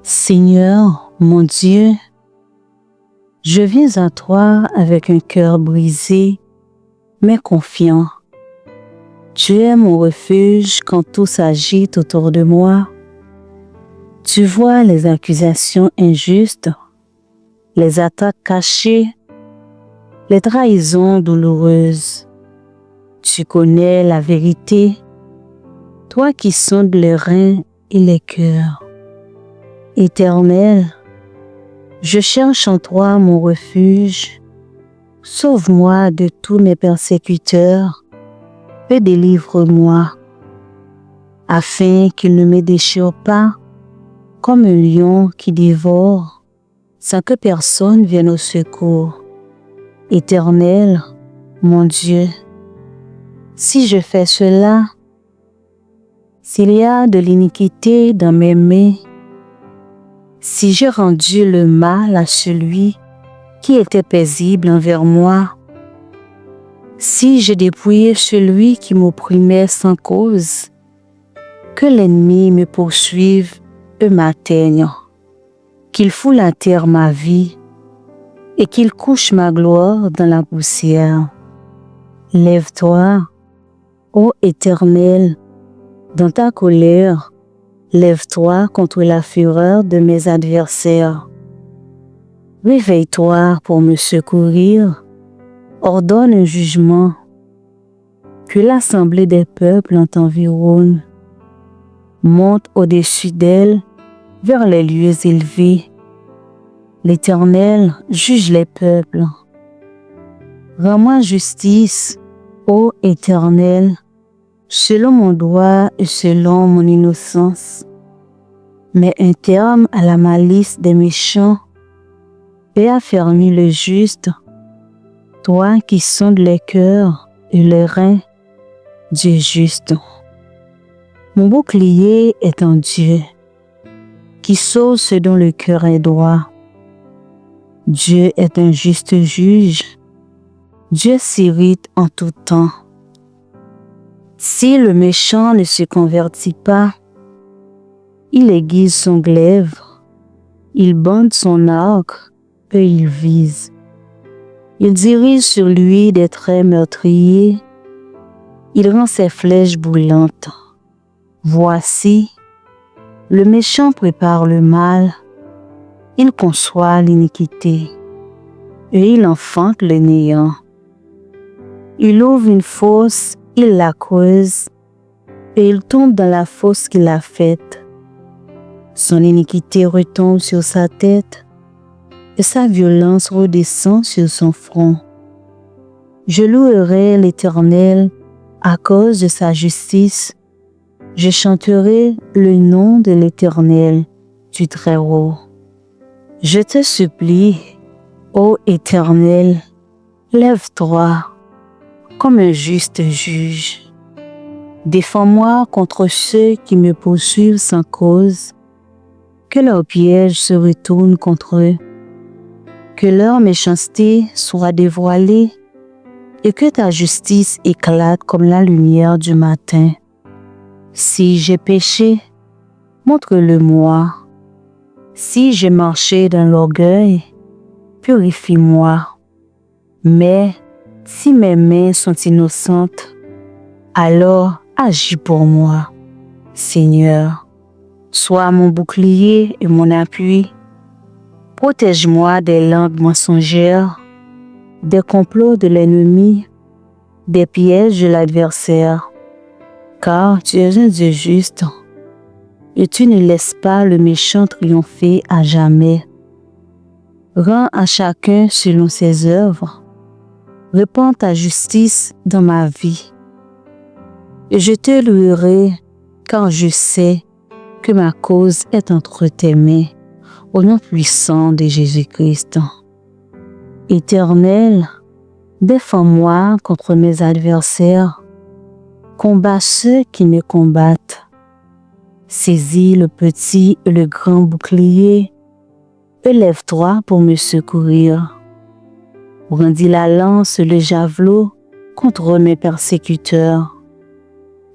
Seigneur, mon Dieu, je viens à toi avec un cœur brisé, mais confiant. Tu es mon refuge quand tout s'agite autour de moi. Tu vois les accusations injustes, les attaques cachées, les trahisons douloureuses. Tu connais la vérité, toi qui sondes les reins et les cœurs. Éternel, je cherche en toi mon refuge. Sauve-moi de tous mes persécuteurs et délivre-moi, afin qu'ils ne me déchirent pas comme un lion qui dévore, sans que personne vienne au secours. Éternel, mon Dieu, si je fais cela, s'il y a de l'iniquité dans mes mains, si j'ai rendu le mal à celui qui était paisible envers moi, si j'ai dépouillé celui qui m'opprimait sans cause, que l'ennemi me poursuive et m'atteigne, qu'il foule à terre ma vie et qu'il couche ma gloire dans la poussière. Lève-toi, ô Éternel, dans ta colère, lève-toi contre la fureur de mes adversaires. Réveille-toi pour me secourir, ordonne un jugement, que l'assemblée des peuples t'environne. Monte au-dessus d'elle vers les lieux élevés. L'Éternel juge les peuples. Rends-moi justice, ô Éternel, selon mon droit et selon mon innocence. Mets un terme à la malice des méchants et affermis le juste, toi qui sondes les cœurs et les reins, Dieu juste. Mon bouclier est en Dieu, qui sauve ce dont le cœur est droit. Dieu est un juste juge, Dieu s'irrite en tout temps. Si le méchant ne se convertit pas, il aiguise son glaive, il bande son arc et il vise. Il dirige sur lui des traits meurtriers, il rend ses flèches brûlantes. Voici, le méchant prépare le mal, il conçoit l'iniquité, et il enfante le néant. Il ouvre une fosse, il la creuse, et il tombe dans la fosse qu'il a faite. Son iniquité retombe sur sa tête, et sa violence redescend sur son front. Je louerai l'Éternel à cause de sa justice. Je chanterai le nom de l'Éternel, du Très-Haut. Je te supplie, ô Éternel, lève-toi comme un juste juge. Défends-moi contre ceux qui me poursuivent sans cause, que leur piège se retourne contre eux, que leur méchanceté soit dévoilée et que ta justice éclate comme la lumière du matin. Si j'ai péché, montre-le-moi. Si j'ai marché dans l'orgueil, purifie-moi. Mais si mes mains sont innocentes, alors agis pour moi. Seigneur, sois mon bouclier et mon appui. Protège-moi des langues mensongères, des complots de l'ennemi, des pièges de l'adversaire. Car tu es un Dieu juste, et tu ne laisses pas le méchant triompher à jamais. Rends à chacun selon ses œuvres. Répands ta justice dans ma vie. Et je te louerai, car je sais que ma cause est entre tes mains, au nom puissant de Jésus-Christ. Éternel, défends-moi contre mes adversaires. Combats ceux qui me combattent. Saisis le petit et le grand bouclier, et lève-toi pour me secourir. Brandis la lance et le javelot contre mes persécuteurs.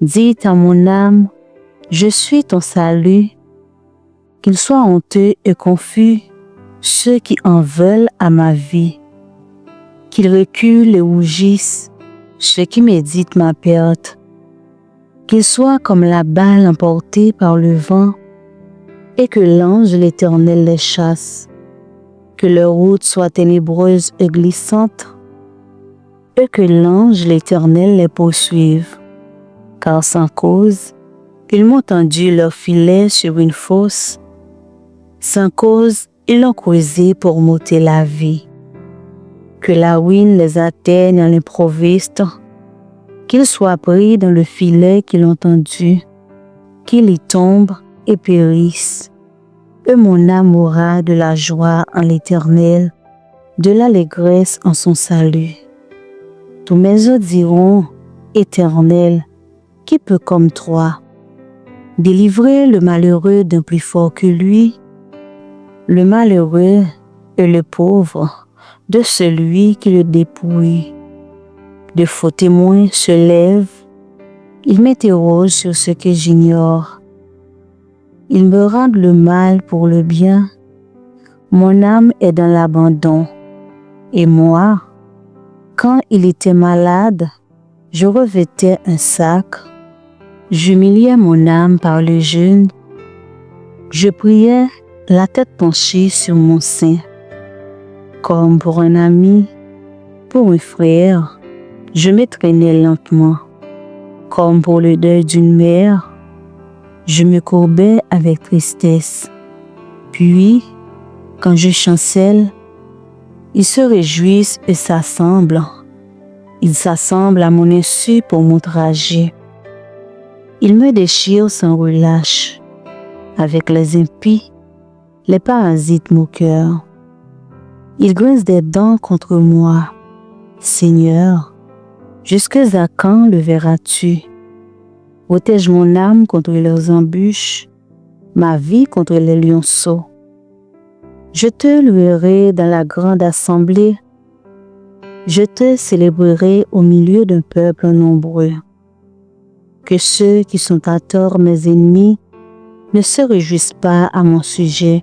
Dis à mon âme, je suis ton salut. Qu'ils soient honteux et confus, ceux qui en veulent à ma vie. Qu'ils reculent et rougissent, ceux qui méditent ma perte. Qu'ils soient comme la balle emportée par le vent, et que l'ange de l'Éternel les chasse. Que leur route soit ténébreuse et glissante, et que l'ange de l'Éternel les poursuive. Car sans cause, ils m'ont tendu leur filet sur une fosse. Sans cause, ils l'ont creusé pour m'ôter la vie. Que la ruine les atteigne à l'improviste, qu'ils soient pris dans le filet qu'ils ont tendu, qu'ils y tombent et périssent. Et mon âme aura de la joie en l'Éternel, de l'allégresse en son salut. Tous mes os diront, Éternel, qui peut comme toi délivrer le malheureux d'un plus fort que lui, le malheureux et le pauvre de celui qui le dépouille. De faux témoins se lèvent, ils m'interrogent sur ce que j'ignore. Ils me rendent le mal pour le bien. Mon âme est dans l'abandon. Et moi, quand il était malade, je revêtais un sac. J'humiliais mon âme par le jeûne. Je priais, la tête penchée sur mon sein. Comme pour un ami, pour un frère, je me traînais lentement. Comme pour le deuil d'une mère, je me courbais avec tristesse. Puis, quand je chancelle, ils se réjouissent et s'assemblent. Ils s'assemblent à mon insu pour m'outrager. Ils me déchirent sans relâche. Avec les impies, les parasites moqueurs. Ils grincent des dents contre moi. Seigneur, jusqu'à quand le verras-tu? Protège mon âme contre leurs embûches, ma vie contre les lionceaux. Je te louerai dans la grande assemblée, je te célébrerai au milieu d'un peuple nombreux. Que ceux qui sont à tort mes ennemis ne se réjouissent pas à mon sujet.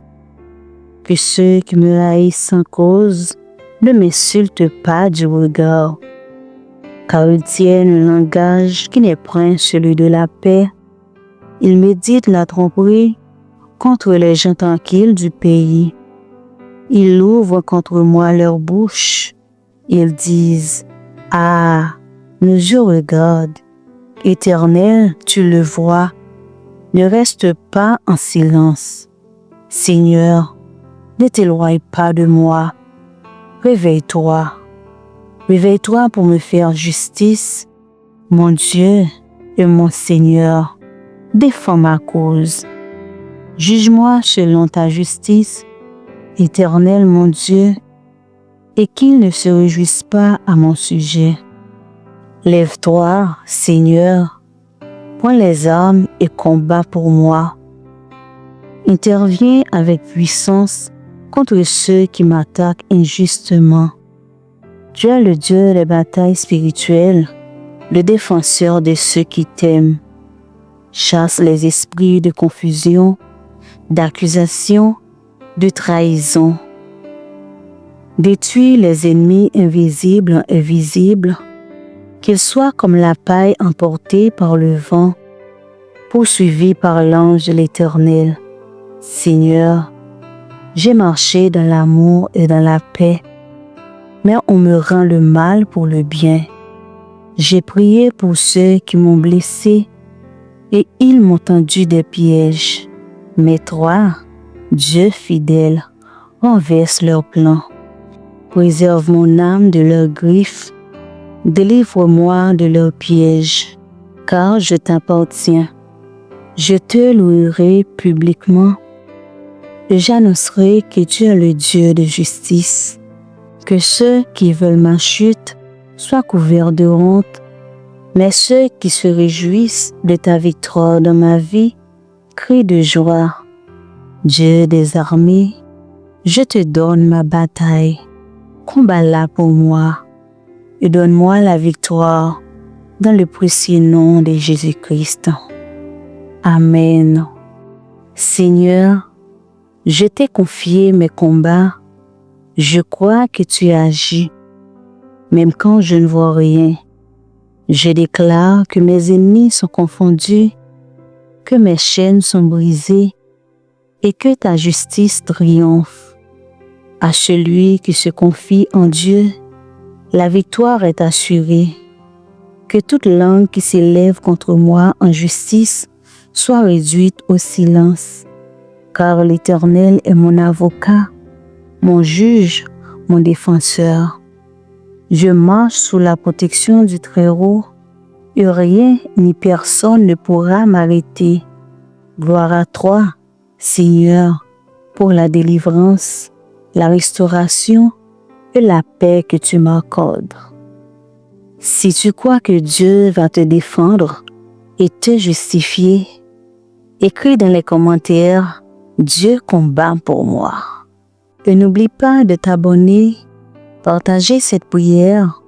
Que ceux qui me haïssent sans cause ne m'insultent pas du regard. Car ils tiennent un langage qui n'est point celui de la paix. Ils méditent la tromperie contre les gens tranquilles du pays. Ils ouvrent contre moi leur bouche. Ils disent, « Ah, nos yeux regardent. Éternel, tu le vois. Ne reste pas en silence. Seigneur, ne t'éloigne pas de moi. Réveille-toi. Réveille-toi pour me faire justice. Mon Dieu et mon Seigneur, défends ma cause. Juge-moi selon ta justice, Éternel mon Dieu, et qu'ils ne se réjouissent pas à mon sujet. Lève-toi, Seigneur, prends les armes et combat pour moi. Interviens avec puissance contre ceux qui m'attaquent injustement. Tu es le Dieu des batailles spirituelles, le défenseur de ceux qui t'aiment. Chasse les esprits de confusion, d'accusation, de trahison. Détruis les ennemis invisibles et visibles, qu'ils soient comme la paille emportée par le vent, poursuivis par l'ange de l'Éternel. Seigneur, j'ai marché dans l'amour et dans la paix, mais on me rend le mal pour le bien. J'ai prié pour ceux qui m'ont blessé, et ils m'ont tendu des pièges. Mais toi, Dieu fidèle, renverse leurs plans. Préserve mon âme de leurs griffes, délivre-moi de leurs pièges, car je t'appartiens. Je te louerai publiquement, et j'annoncerai que tu es le Dieu de justice. Que ceux qui veulent ma chute soient couverts de honte, mais ceux qui se réjouissent de ta victoire dans ma vie crient de joie. Dieu des armées, je te donne ma bataille. Combats-la pour moi et donne-moi la victoire dans le précieux nom de Jésus-Christ. Amen. Seigneur, Je t'ai confié mes combats. Je crois que tu agis, même quand je ne vois rien. Je déclare que mes ennemis sont confondus, que mes chaînes sont brisées et que ta justice triomphe. À celui qui se confie en Dieu, la victoire est assurée. Que toute langue qui s'élève contre moi en justice soit réduite au silence, car l'Éternel est mon avocat, mon juge, mon défenseur. Je marche sous la protection du Très-Haut, et rien ni personne ne pourra m'arrêter. Gloire à toi, Seigneur, pour la délivrance, la restauration et la paix que tu m'accordes. Si tu crois que Dieu va te défendre et te justifier, écris dans les commentaires « Dieu combat pour moi ». Et n'oublie pas de t'abonner, partager cette prière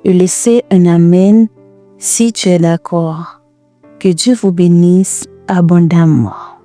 et laisser un Amen si tu es d'accord. Que Dieu vous bénisse abondamment.